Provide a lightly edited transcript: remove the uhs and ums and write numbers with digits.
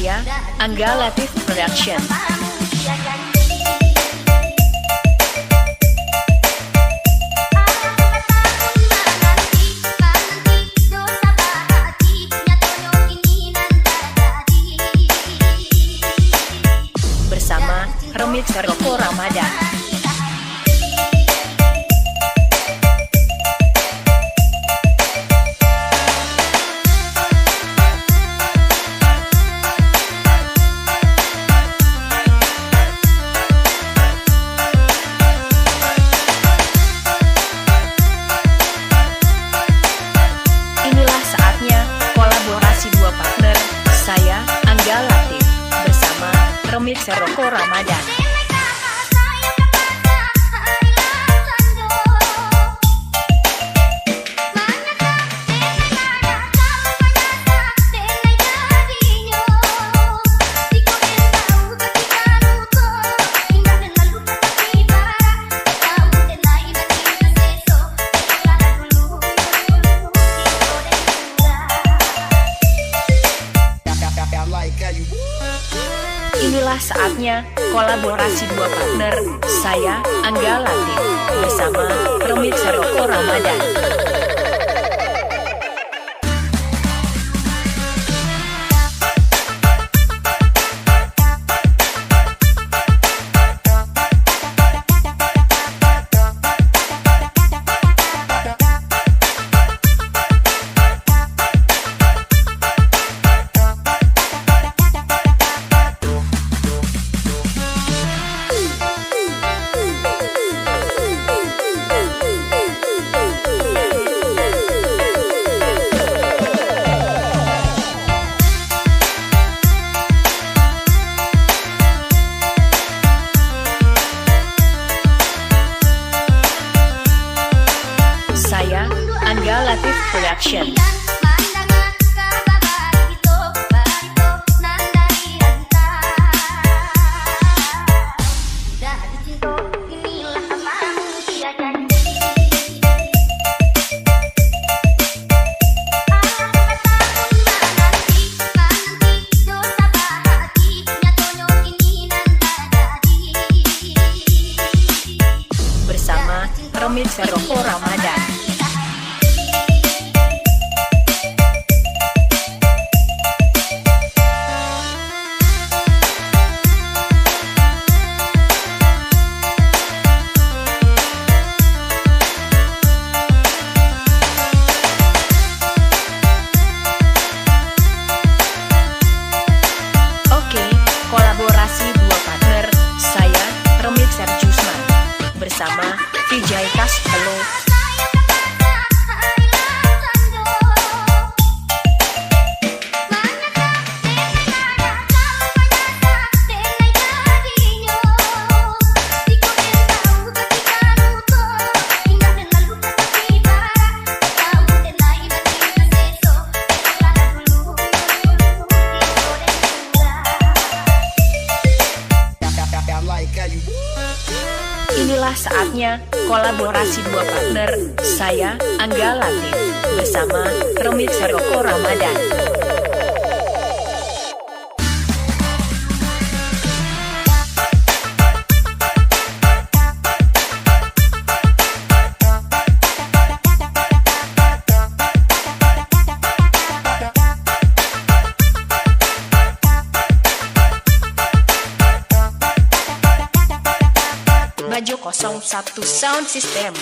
Saya, Angga Latif Production. Bersama remixer Roko Ramadan. Inilah saatnya kolaborasi dua partner, saya, Angga Latif, bersama remixer Roko Ramadan. Inilah saatnya kolaborasi dua partner, saya, Angga Latif, bersama remixer Roko Ramadan. Saya, Angga Latif Production. Bersama remixer Roko Ramadan. Kolaborasi dua partner, saya, remixer Jusman, bersama Vijay Castelo. Inilah saatnya kolaborasi dua partner, saya, Angga Latif, bersama remixer Roko Ramadan. Bajo 01 Sound System.